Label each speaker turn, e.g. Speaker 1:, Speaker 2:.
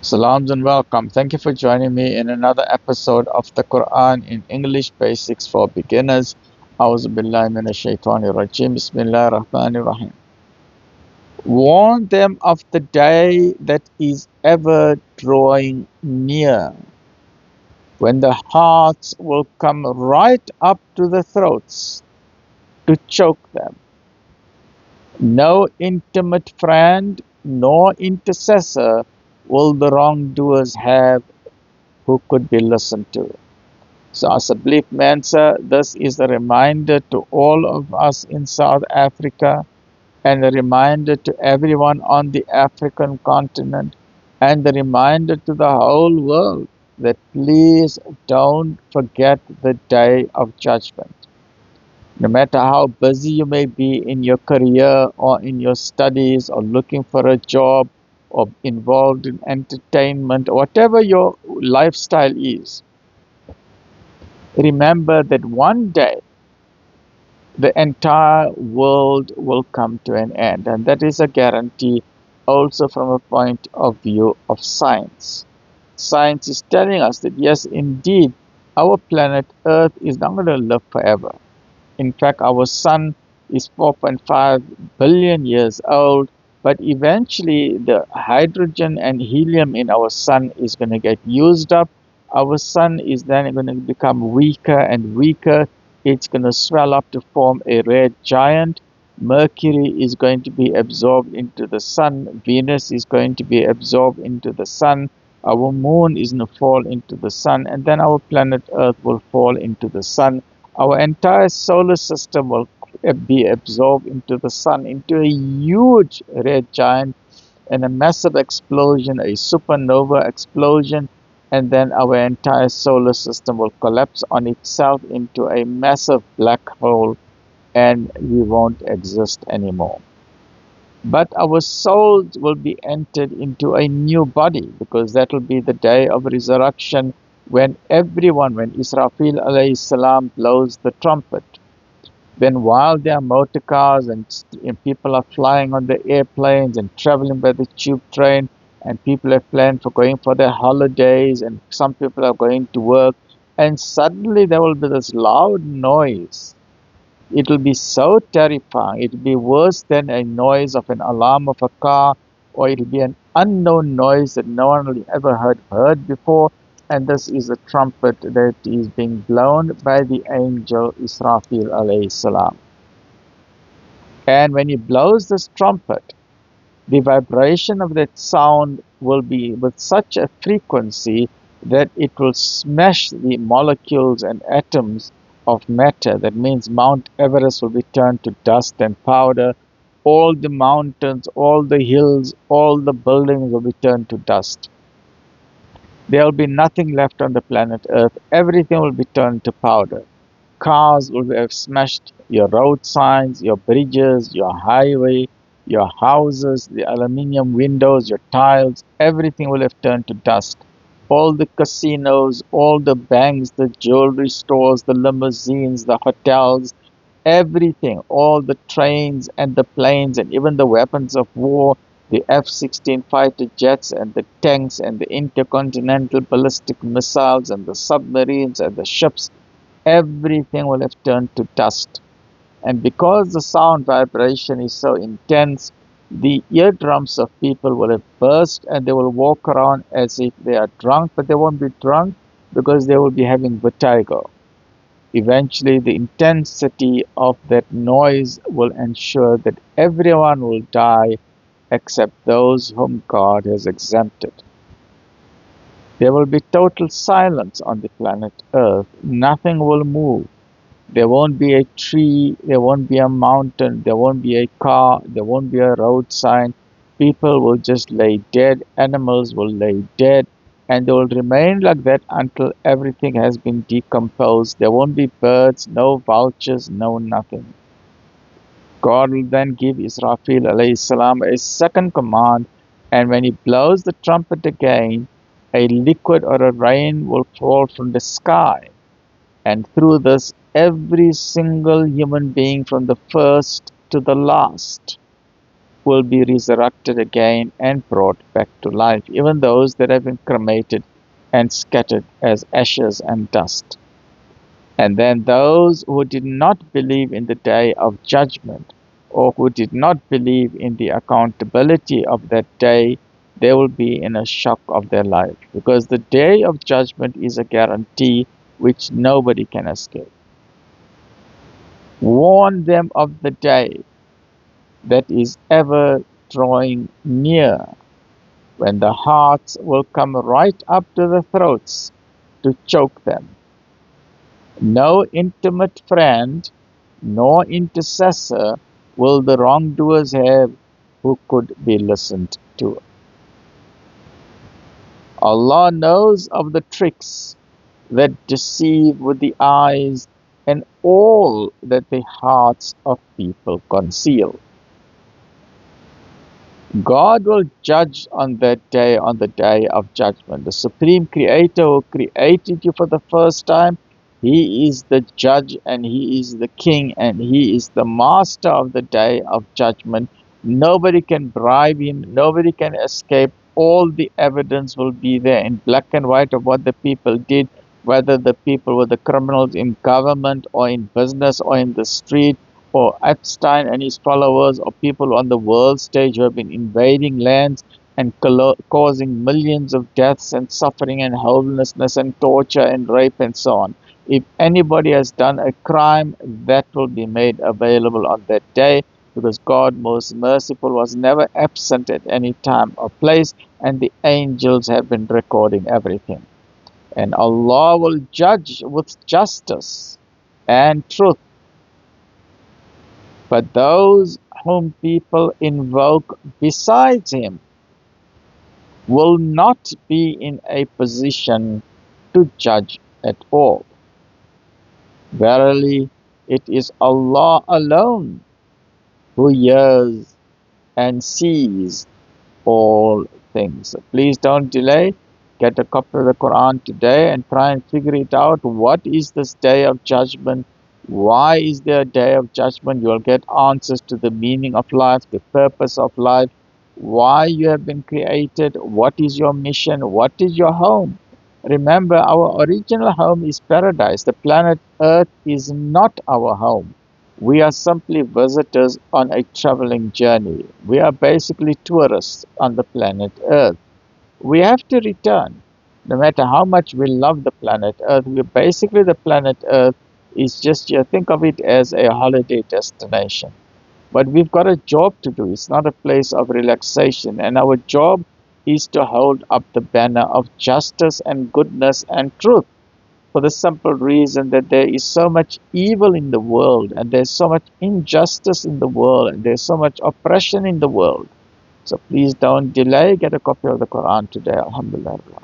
Speaker 1: Salams and welcome. Thank you for joining me in another episode of the Quran in English Basics for Beginners. A'udhu billahi minash shaitanir rajim. Bismillahir rahmanir rahim. Warn them of the day that is ever drawing near, when the hearts will come right up to the throats to choke them. No intimate friend nor intercessor will the wrongdoers have who could be listened to. So as a belief man, sir, this is a reminder to all of us in South Africa and a reminder to everyone on the African continent and a reminder to the whole world that please don't forget the day of judgment. No matter how busy you may be in your career or in your studies or looking for a job or involved in entertainment or whatever your lifestyle is, remember that one day the entire world will come to an end, and that is a guarantee also from a point of view of science. Science is telling us that yes, indeed, our planet Earth is not going to live forever. In fact, our sun is 4.5 billion years old, but eventually the hydrogen and helium in our sun is going to get used up. Our sun is then going to become weaker and weaker. It's going to swell up to form a red giant. Mercury is going to be absorbed into the sun. Venus is going to be absorbed into the sun. Our moon is going to fall into the sun, and then our planet Earth will fall into the sun. Our entire solar system will be absorbed into the sun, into a huge red giant and a massive explosion, a supernova explosion, and then our entire solar system will collapse on itself into a massive black hole and we won't exist anymore. But our souls will be entered into a new body, because that will be the day of resurrection when everyone, when Israfil alayhi salam blows the trumpet. Then while there are motor cars and people are flying on the airplanes and traveling by the tube train, and people have planned for going for their holidays, and some people are going to work, and suddenly there will be this loud noise. It will be so terrifying. It will be worse than a noise of an alarm of a car, or it will be an unknown noise that no one will ever heard before. And this is a trumpet that is being blown by the angel Israfil alayhi salam. And when he blows this trumpet, the vibration of that sound will be with such a frequency that it will smash the molecules and atoms of matter. That means Mount Everest will be turned to dust and powder. All the mountains, all the hills, all the buildings will be turned to dust. There will be nothing left on the planet Earth. Everything will be turned to powder. Cars will have smashed your road signs, your bridges, your highway, your houses, the aluminium windows, your tiles, everything will have turned to dust. All the casinos, all the banks, the jewelry stores, the limousines, the hotels, everything, all the trains and the planes and even the weapons of war, the F-16 fighter jets and the tanks and the intercontinental ballistic missiles and the submarines and the ships, everything will have turned to dust. And because the sound vibration is so intense, the eardrums of people will have burst and they will walk around as if they are drunk, but they won't be drunk because they will be having vertigo. Eventually, the intensity of that noise will ensure that everyone will die except those whom God has exempted. There will be total silence on the planet Earth. Nothing will move. There won't be a tree, there won't be a mountain, there won't be a car, there won't be a road sign. People will just lay dead, animals will lay dead, and they will remain like that until everything has been decomposed. There won't be birds, no vultures, no nothing. God will then give Israfil alayhi salam a second command, and when he blows the trumpet again, a liquid or a rain will fall from the sky. And through this, every single human being from the first to the last will be resurrected again and brought back to life, even those that have been cremated and scattered as ashes and dust. And then those who did not believe in the day of judgment, or who did not believe in the accountability of that day, they will be in a shock of their life, because the day of judgment is a guarantee which nobody can escape. Warn them of the day that is ever drawing near, when the hearts will come right up to the throats to choke them. No intimate friend nor intercessor will the wrongdoers have who could be listened to. Allah knows of the tricks that deceive with the eyes and all that the hearts of people conceal. God will judge on that day, on the day of judgment. The Supreme Creator who created you for the first time, He is the judge and He is the king and He is the master of the day of judgment. Nobody can bribe Him, nobody can escape. All the evidence will be there in black and white of what the people did, whether the people were the criminals in government or in business or in the street, or Epstein and his followers, or people on the world stage who have been invading lands and causing millions of deaths and suffering and homelessness and torture and rape and so on. If anybody has done a crime, that will be made available on that day, because God, most merciful, was never absent at any time or place, and the angels have been recording everything. And Allah will judge with justice and truth. But those whom people invoke besides Him will not be in a position to judge at all. Verily, it is Allah alone who hears and sees all things. So please don't delay. Get a copy of the Quran today and try and figure it out. What is this day of judgment? Why is there a day of judgment? You will get answers to the meaning of life, the purpose of life, why you have been created, what is your mission, what is your home. Remember, our original home is paradise. The planet Earth is not our home. We are simply visitors on a traveling journey. We are basically tourists on the planet Earth. We have to return. No matter how much we love the planet Earth, basically the planet Earth is just, you think of it as a holiday destination. But we've got a job to do. It's not a place of relaxation. And our job is to hold up the banner of justice and goodness and truth, for the simple reason that there is so much evil in the world, and there's so much injustice in the world, and there's so much oppression in the world. So please don't delay. Get a copy of the Quran today. Alhamdulillah.